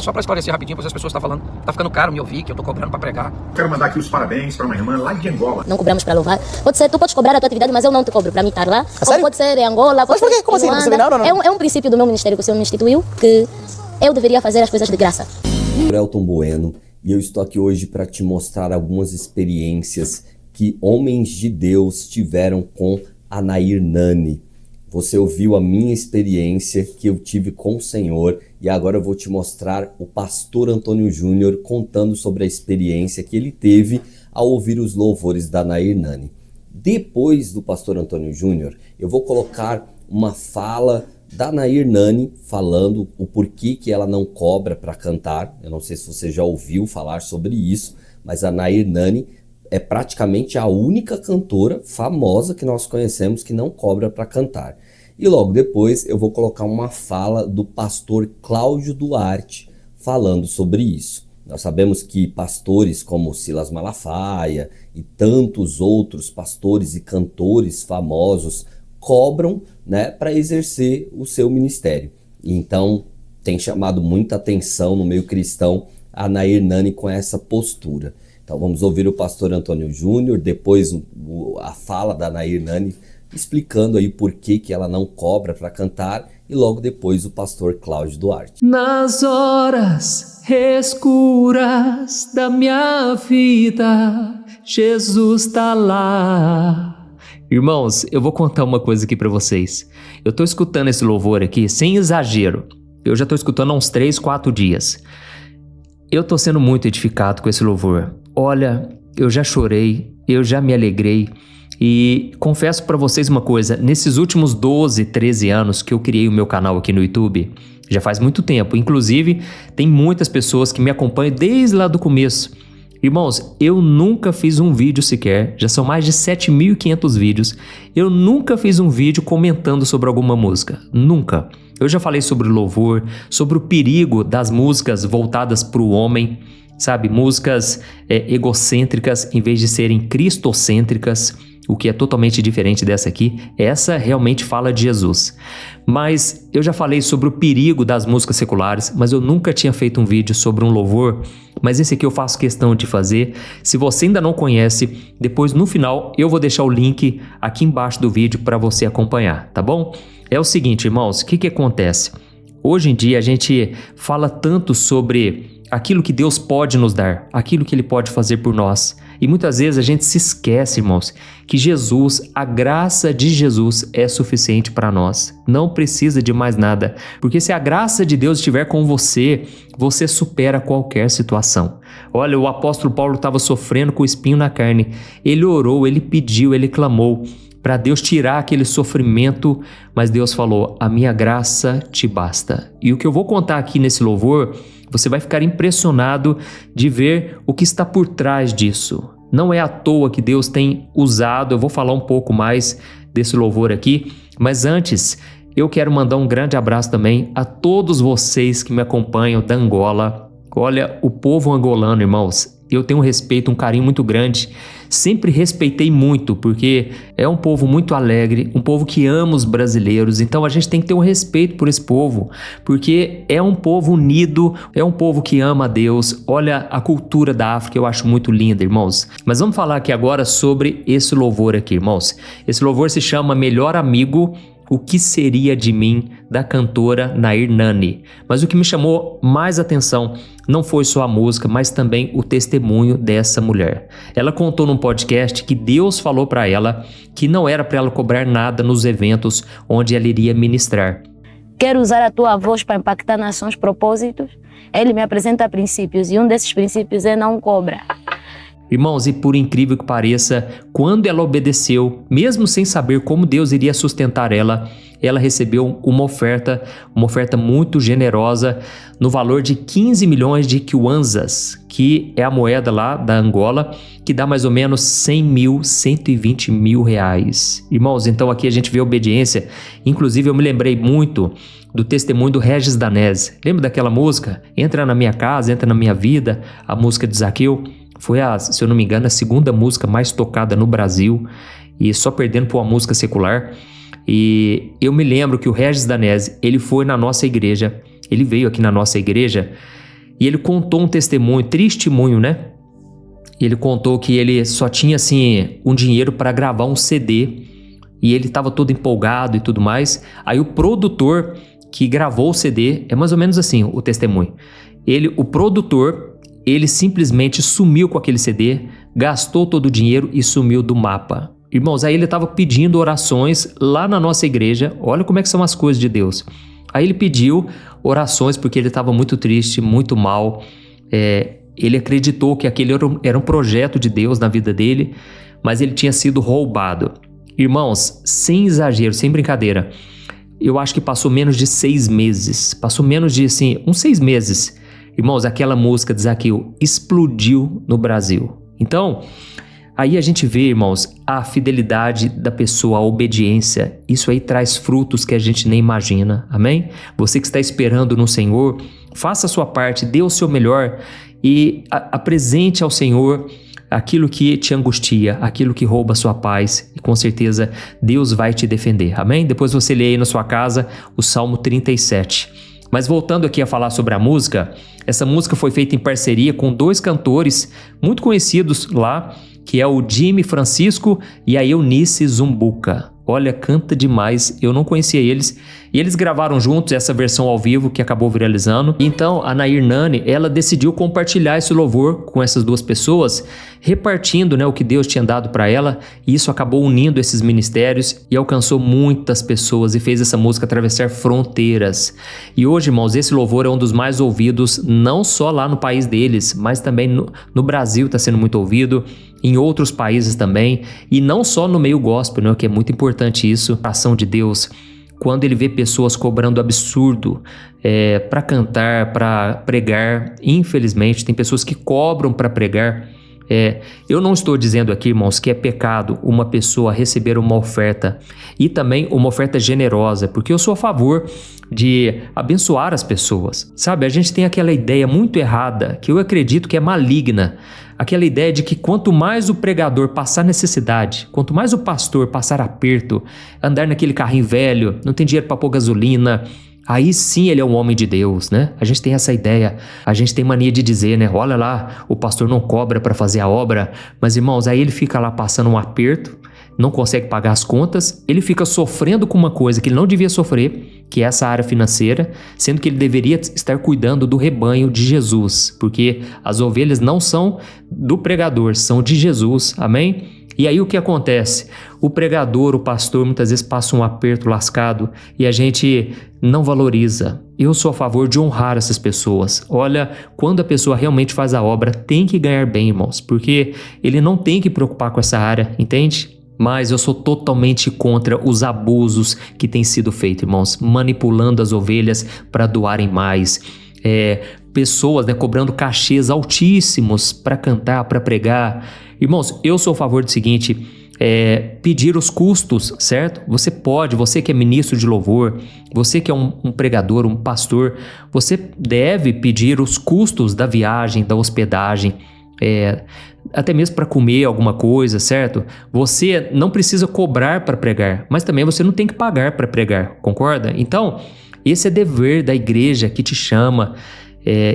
só para esclarecer rapidinho, pois as pessoas estão falando, tá ficando caro me ouvir, que eu tô cobrando para pregar. Quero mandar aqui os parabéns para uma irmã lá de Angola. Não cobramos para louvar. Pode ser, tu podes cobrar a tua atividade, mas eu não te cobro para me estar lá. Ou pode ser em Angola, pode Mas por quê? Como assim? Não. É um princípio do meu ministério que o Senhor me instituiu, que eu deveria fazer as coisas de graça. Elton Bueno, e eu estou aqui hoje para te mostrar algumas experiências que homens de Deus tiveram com a Nair Nani. Você ouviu a minha experiência que eu tive com o Senhor e agora eu vou te mostrar o pastor Antônio Júnior contando sobre a experiência que ele teve ao ouvir os louvores da Nair Nani. Depois do pastor Antônio Júnior, eu vou colocar uma fala da Nair Nani falando o porquê que ela não cobra para cantar. Eu não sei se você já ouviu falar sobre isso, mas a Nair Nani é praticamente a única cantora famosa que nós conhecemos que não cobra para cantar. E logo depois eu vou colocar uma fala do pastor Cláudio Duarte falando sobre isso. Nós sabemos que pastores como Silas Malafaia e tantos outros pastores e cantores famosos cobram, né, para exercer o seu ministério. Então tem chamado muita atenção no meio cristão a Nair Nani com essa postura. Então vamos ouvir o pastor Antônio Júnior, depois a fala da Nair Nani explicando aí por que ela não cobra para cantar e logo depois o pastor Cláudio Duarte. Nas horas escuras da minha vida, Jesus está lá. Irmãos, eu vou contar uma coisa aqui para vocês. Eu tô escutando esse louvor aqui sem exagero. Eu já tô escutando há uns 3, 4 dias. Eu tô sendo muito edificado com esse louvor. Olha, eu já chorei, eu já me alegrei e confesso para vocês uma coisa, nesses últimos 12, 13 anos que eu criei o meu canal aqui no YouTube, já faz muito tempo, inclusive tem muitas pessoas que me acompanham desde lá do começo. Irmãos, eu nunca fiz um vídeo sequer, já são mais de 7.500 vídeos, eu nunca fiz um vídeo comentando sobre alguma música, nunca. Eu já falei sobre louvor, sobre o perigo das músicas voltadas para o homem, sabe, músicas egocêntricas em vez de serem cristocêntricas, o que é totalmente diferente dessa aqui. Essa realmente fala de Jesus. Mas eu já falei sobre o perigo das músicas seculares, mas eu nunca tinha feito um vídeo sobre um louvor, mas esse aqui eu faço questão de fazer. Se você ainda não conhece, depois no final eu vou deixar o link aqui embaixo do vídeo para você acompanhar, tá bom? É o seguinte, irmãos, o que acontece? Hoje em dia a gente fala tanto sobre aquilo que Deus pode nos dar, aquilo que Ele pode fazer por nós. E muitas vezes a gente se esquece, irmãos, que Jesus, a graça de Jesus é suficiente para nós. Não precisa de mais nada. Porque se a graça de Deus estiver com você, você supera qualquer situação. Olha, o apóstolo Paulo estava sofrendo com o espinho na carne. Ele orou, ele pediu, ele clamou para Deus tirar aquele sofrimento, mas Deus falou, a minha graça te basta. E o que eu vou contar aqui nesse louvor, você vai ficar impressionado de ver o que está por trás disso. Não é à toa que Deus tem usado, eu vou falar um pouco mais desse louvor aqui, mas antes eu quero mandar um grande abraço também a todos vocês que me acompanham da Angola. Olha, o povo angolano, irmãos, eu tenho um respeito, um carinho muito grande. Sempre respeitei muito, porque é um povo muito alegre, um povo que ama os brasileiros. Então a gente tem que ter um respeito por esse povo, porque é um povo unido, é um povo que ama a Deus. Olha, a cultura da África eu acho muito linda, irmãos. Mas vamos falar aqui agora sobre esse louvor aqui, irmãos. Esse louvor se chama Melhor Amigo, O Que Seria de Mim, da cantora Nair Nani. Mas o que me chamou mais atenção não foi só a música, mas também o testemunho dessa mulher. Ela contou num podcast que Deus falou para ela que não era para ela cobrar nada nos eventos onde ela iria ministrar. Quero usar a tua voz para impactar nações, propósitos. Ele me apresenta princípios e um desses princípios é não cobra. Irmãos, e por incrível que pareça, quando ela obedeceu, mesmo sem saber como Deus iria sustentar ela recebeu uma oferta muito generosa no valor de 15 milhões de kwanzas, que é a moeda lá da Angola, que dá mais ou menos 100 mil, 120 mil reais. Irmãos, então aqui a gente vê obediência. Inclusive eu me lembrei muito do testemunho do Regis Danese. Lembra daquela música? Entra na minha casa, entra na minha vida, a música de Zaqueu. Foi, se eu não me engano, a segunda música mais tocada no Brasil, e só perdendo por uma música secular. E eu me lembro que o Regis Danese, ele foi na nossa igreja, ele veio aqui na nossa igreja, e ele contou um testemunho, né? Ele contou que ele só tinha assim um dinheiro para gravar um CD e ele estava todo empolgado e tudo mais. Aí o produtor que gravou o CD, é mais ou menos assim o testemunho. O produtor, ele simplesmente sumiu com aquele CD, gastou todo o dinheiro e sumiu do mapa. Irmãos, aí ele estava pedindo orações lá na nossa igreja. Olha como é que são as coisas de Deus. Aí ele pediu orações porque ele estava muito triste, muito mal. Ele acreditou que aquele era um projeto de Deus na vida dele, mas ele tinha sido roubado. Irmãos, sem exagero, sem brincadeira, eu acho que passou menos de 6 meses. Passou menos de, assim, uns 6 meses. Irmãos, aquela música de Zaqueu explodiu no Brasil. Então, aí a gente vê, irmãos, a fidelidade da pessoa, a obediência. Isso aí traz frutos que a gente nem imagina, amém? Você que está esperando no Senhor, faça a sua parte, dê o seu melhor e apresente ao Senhor aquilo que te angustia, aquilo que rouba a sua paz, e com certeza Deus vai te defender, amém? Depois você lê aí na sua casa o Salmo 37. Mas voltando aqui a falar sobre a música, essa música foi feita em parceria com 2 cantores muito conhecidos lá, que é o Jimmy Francisco e a Eunice Zumbuca. Olha, canta demais, eu não conhecia eles. E eles gravaram juntos essa versão ao vivo que acabou viralizando. Então a Nair Nani, ela decidiu compartilhar esse louvor com essas 2 pessoas, repartindo, né, o que Deus tinha dado para ela. E isso acabou unindo esses ministérios e alcançou muitas pessoas e fez essa música atravessar fronteiras. E hoje, irmãos, esse louvor é um dos mais ouvidos, não só lá no país deles, mas também no Brasil está sendo muito ouvido, em outros países também, e não só no meio gospel, né, que é muito importante isso, a ação de Deus. Quando ele vê pessoas cobrando absurdo para cantar, para pregar, infelizmente tem pessoas que cobram para pregar. Eu não estou dizendo aqui, irmãos, que é pecado uma pessoa receber uma oferta e também uma oferta generosa, porque eu sou a favor de abençoar as pessoas. Sabe, a gente tem aquela ideia muito errada, que eu acredito que é maligna, aquela ideia de que quanto mais o pregador passar necessidade, quanto mais o pastor passar aperto, andar naquele carrinho velho, não tem dinheiro para pôr gasolina, aí sim ele é um homem de Deus, né? A gente tem essa ideia, a gente tem mania de dizer, né? Olha lá, o pastor não cobra para fazer a obra, mas irmãos, aí ele fica lá passando um aperto, não consegue pagar as contas, ele fica sofrendo com uma coisa que ele não devia sofrer, que é essa área financeira, sendo que ele deveria estar cuidando do rebanho de Jesus, porque as ovelhas não são do pregador, são de Jesus, amém? E aí o que acontece? O pregador, o pastor, muitas vezes passa um aperto lascado e a gente não valoriza. Eu sou a favor de honrar essas pessoas. Olha, quando a pessoa realmente faz a obra, tem que ganhar bem, irmãos, porque ele não tem que preocupar com essa área, entende? Mas eu sou totalmente contra os abusos que têm sido feitos, irmãos, manipulando as ovelhas para doarem mais. Pessoas, né, cobrando cachês altíssimos para cantar, para pregar. Irmãos, eu sou a favor do seguinte, pedir os custos, certo? Você pode, você que é ministro de louvor, você que é um pregador, um pastor, você deve pedir os custos da viagem, da hospedagem, até mesmo para comer alguma coisa, certo? Você não precisa cobrar para pregar, mas também você não tem que pagar para pregar, concorda? Então, esse é dever da igreja que te chama.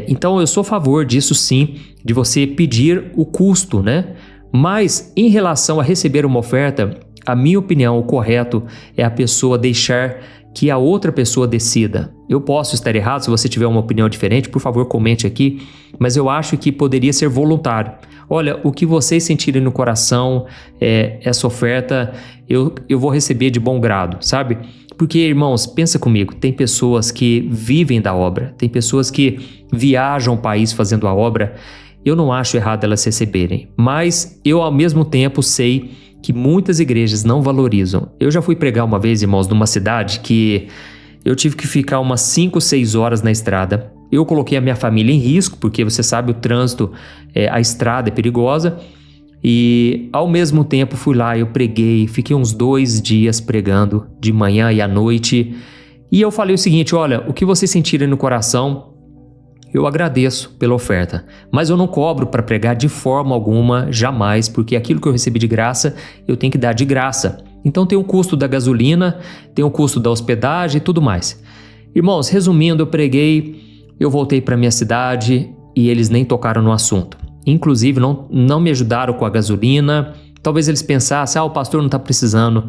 Então, eu sou a favor disso sim, de você pedir o custo, né? Mas, em relação a receber uma oferta, a minha opinião, o correto é a pessoa deixar que a outra pessoa decida. Eu posso estar errado, se você tiver uma opinião diferente, por favor, comente aqui, mas eu acho que poderia ser voluntário. Olha, o que vocês sentirem no coração, essa oferta, eu vou receber de bom grado, sabe? Porque, irmãos, pensa comigo, tem pessoas que vivem da obra, tem pessoas que viajam o país fazendo a obra. Eu não acho errado elas receberem, mas eu ao mesmo tempo sei que muitas igrejas não valorizam. Eu já fui pregar uma vez, irmãos, numa cidade que eu tive que ficar umas 5, 6 horas na estrada. Eu coloquei a minha família em risco, porque você sabe, o trânsito, a estrada é perigosa. E ao mesmo tempo fui lá, eu preguei, fiquei uns 2 dias pregando, de manhã e à noite. E eu falei o seguinte, olha, o que vocês sentirem no coração, eu agradeço pela oferta, mas eu não cobro para pregar de forma alguma, jamais, porque aquilo que eu recebi de graça, eu tenho que dar de graça. Então tem o custo da gasolina, tem o custo da hospedagem e tudo mais. Irmãos, resumindo, eu preguei, eu voltei para minha cidade, e eles nem tocaram no assunto. Inclusive, não me ajudaram com a gasolina. Talvez eles pensassem, o pastor não está precisando.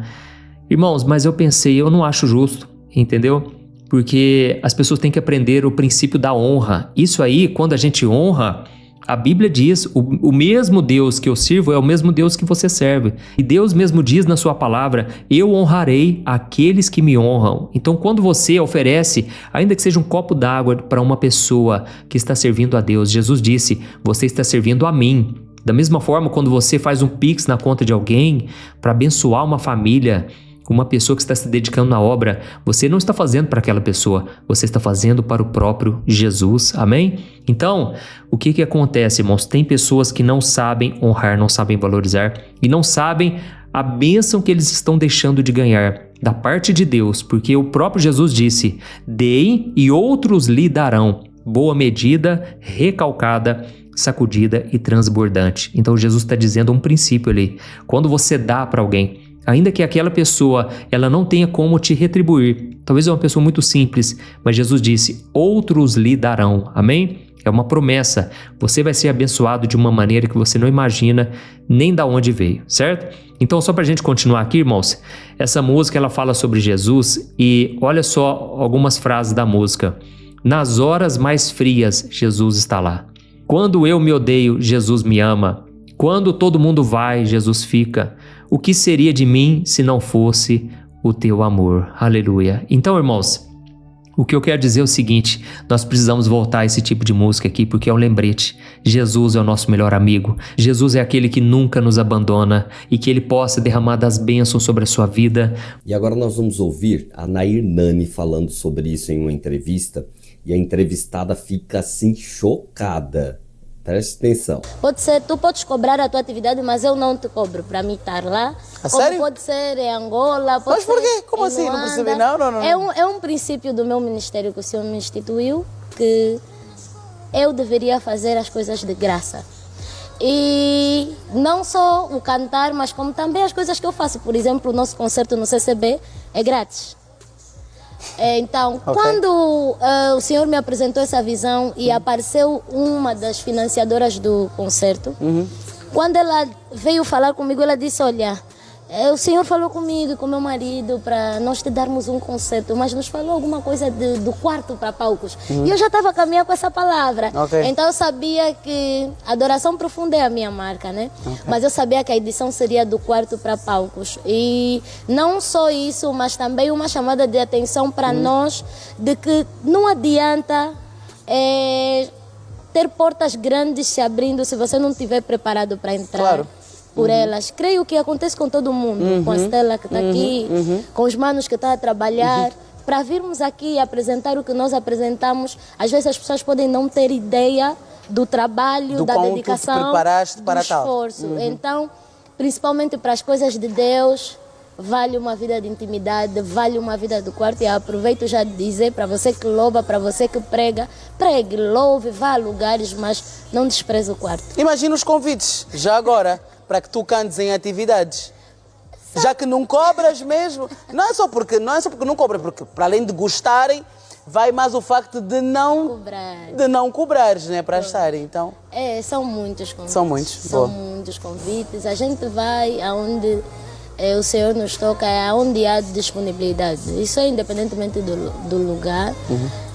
Irmãos, mas eu pensei, eu não acho justo, entendeu? Porque as pessoas têm que aprender o princípio da honra. Isso aí, quando a gente honra, a Bíblia diz, o mesmo Deus que eu sirvo é o mesmo Deus que você serve. E Deus mesmo diz na sua palavra, eu honrarei aqueles que me honram. Então, quando você oferece, ainda que seja um copo d'água para uma pessoa que está servindo a Deus, Jesus disse, você está servindo a mim. Da mesma forma, quando você faz um pix na conta de alguém para abençoar uma família, uma pessoa que está se dedicando na obra, você não está fazendo para aquela pessoa, você está fazendo para o próprio Jesus, amém? Então, o que acontece, irmãos? Tem pessoas que não sabem honrar, não sabem valorizar e não sabem a bênção que eles estão deixando de ganhar da parte de Deus, porque o próprio Jesus disse, deem e outros lhe darão, boa medida, recalcada, sacudida e transbordante. Então Jesus está dizendo um princípio ali, quando você dá para alguém, ainda que aquela pessoa ela não tenha como te retribuir, talvez é uma pessoa muito simples, mas Jesus disse, outros lhe darão, amém? É uma promessa, você vai ser abençoado de uma maneira que você não imagina nem da onde veio, certo? Então só para a gente continuar aqui, irmãos, essa música ela fala sobre Jesus e olha só algumas frases da música. Nas horas mais frias, Jesus está lá. Quando eu me odeio, Jesus me ama. Quando todo mundo vai, Jesus fica. O que seria de mim se não fosse o teu amor? Aleluia. Então, irmãos, o que eu quero dizer é o seguinte, nós precisamos voltar a esse tipo de música aqui, porque é um lembrete. Jesus é o nosso melhor amigo. Jesus é aquele que nunca nos abandona e que Ele possa derramar das bênçãos sobre a sua vida. E agora nós vamos ouvir a Nair Nani falando sobre isso em uma entrevista e a entrevistada fica assim chocada. Preste atenção. Pode ser, tu podes cobrar a tua atividade, mas eu não te cobro para mim estar lá. Como sério? pode ser em Angola, pode Mas por ser quê? Como em assim? Não Luanda. percebi. Não. É um princípio do meu ministério que o Senhor me instituiu, que eu deveria fazer as coisas de graça. E não só o cantar, mas como também as coisas que eu faço. Por exemplo, o nosso concerto no CCB é grátis. Então, quando o Senhor me apresentou essa visão e apareceu uma das financiadoras do concerto, quando ela veio falar comigo, ela disse, olha, o Senhor falou comigo e com meu marido para nós te darmos um concerto, mas nos falou alguma coisa do quarto para palcos. E eu já estava a caminhar com essa palavra. Então eu sabia que adoração profunda é a minha marca, né? Mas eu sabia que a edição seria do quarto para palcos. E não só isso, mas também uma chamada de atenção para nós de que não adianta ter portas grandes se abrindo se você não estiver preparado para entrar. Claro. Por elas. Creio que acontece com todo mundo, com a Stella que está aqui, com os manos que estão a trabalhar. Para virmos aqui e apresentar o que nós apresentamos, às vezes as pessoas podem não ter ideia do trabalho, da dedicação, tu te preparaste para do esforço. tal. Então, principalmente para as coisas de Deus, vale uma vida de intimidade, vale uma vida do quarto. E aproveito já de dizer para você que louva, para você que prega, pregue, louve, vá a lugares, mas não despreze o quarto. Imagina os convites, já agora, para que tu cantes em atividades. Já que não cobras mesmo, não é só porque não cobras, porque para além de gostarem, vai mais o facto de não cobrares, né, para estarem. Então, são muitos convites. São muitos convites. A gente vai aonde o Senhor nos toca, aonde há disponibilidade. Isso é independentemente do lugar.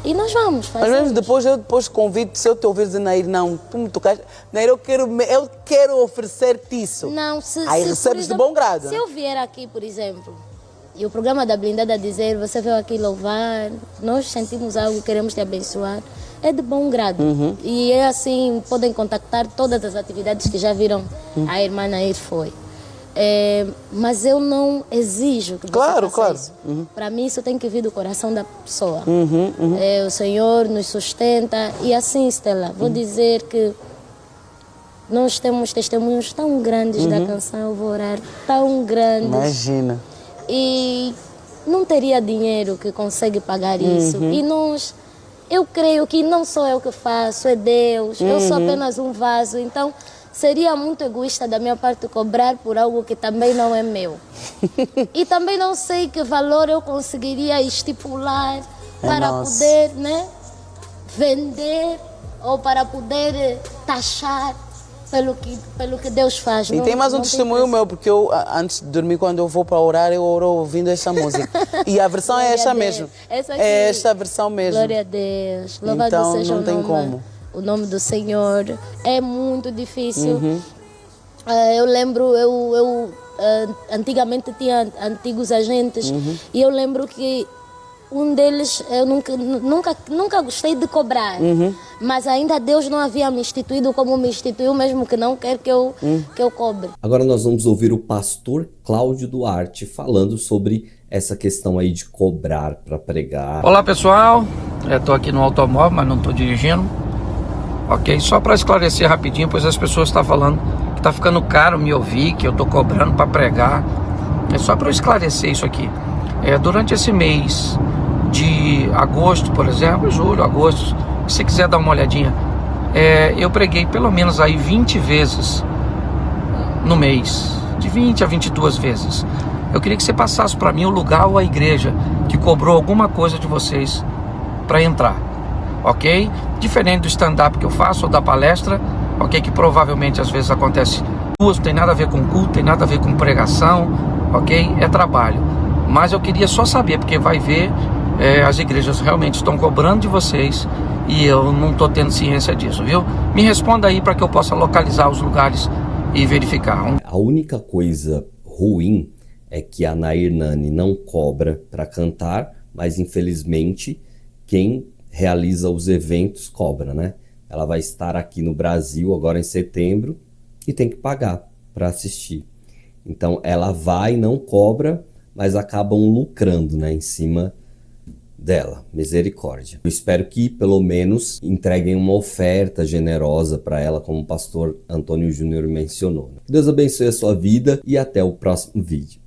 E nós vamos fazer. Mas mesmo depois convido, se eu te ouvir dizer, Nair, não, tu me tocaste, Nair, eu quero oferecer-te isso. Não, aí recebes de bom grado. Se eu vier aqui, por exemplo, e o programa da Blindada dizer, você veio aqui louvar, nós sentimos algo, queremos te abençoar, é de bom grado. E é assim, podem contactar todas as atividades que já viram a irmã Nair foi. Mas eu não exijo que você faça isso. Para mim isso tem que vir do coração da pessoa. O Senhor nos sustenta e assim, Stella, vou dizer que nós temos testemunhos tão grandes da canção Eu Vou Orar, tão grandes. Imagina. E não teria dinheiro que consegue pagar isso. E eu creio que não sou eu que faço, é Deus. Eu sou apenas um vaso, então seria muito egoísta da minha parte cobrar por algo que também não é meu. E também não sei que valor eu conseguiria estipular para poder, né, vender ou para poder taxar pelo que Deus faz. E tem mais um testemunho meu, porque eu, antes de dormir, quando eu vou para orar, eu oro ouvindo esta música. E a versão é esta mesmo. É esta versão mesmo. Glória a Deus. Louvado Então, seja não tem como. O nome do Senhor. É muito difícil. Eu lembro, eu antigamente tinha antigos agentes e eu lembro que um deles, eu nunca gostei de cobrar, mas ainda Deus não havia me instituído como me instituiu, mesmo que não quer que eu cobre. Agora nós vamos ouvir o pastor Cláudio Duarte falando sobre essa questão aí de cobrar para pregar. Olá pessoal, estou aqui no automóvel, mas não estou dirigindo. Ok, só para esclarecer rapidinho, pois as pessoas estão falando que está ficando caro me ouvir, que eu estou cobrando para pregar. É só para eu esclarecer isso aqui. Durante esse mês de agosto, por exemplo, julho, agosto, se você quiser dar uma olhadinha, eu preguei pelo menos aí 20 vezes no mês, de 20 a 22 vezes. Eu queria que você passasse para mim o lugar ou a igreja que cobrou alguma coisa de vocês para entrar, ok? Diferente do stand-up que eu faço ou da palestra, ok? Que provavelmente às vezes acontece duas, não tem nada a ver com culto, tem nada a ver com pregação, ok? É trabalho. Mas eu queria só saber, porque vai ver, as igrejas realmente estão cobrando de vocês e eu não estou tendo ciência disso, viu? Me responda aí para que eu possa localizar os lugares e verificar. A única coisa ruim é que a Nair Nani não cobra para cantar, mas infelizmente quem realiza os eventos cobra, né? Ela vai estar aqui no Brasil agora em setembro e tem que pagar para assistir. Então ela vai, não cobra, mas acabam lucrando, né, em cima dela. Misericórdia. Eu espero que pelo menos entreguem uma oferta generosa para ela, como o pastor Antônio Júnior mencionou. Deus abençoe a sua vida e até o próximo vídeo.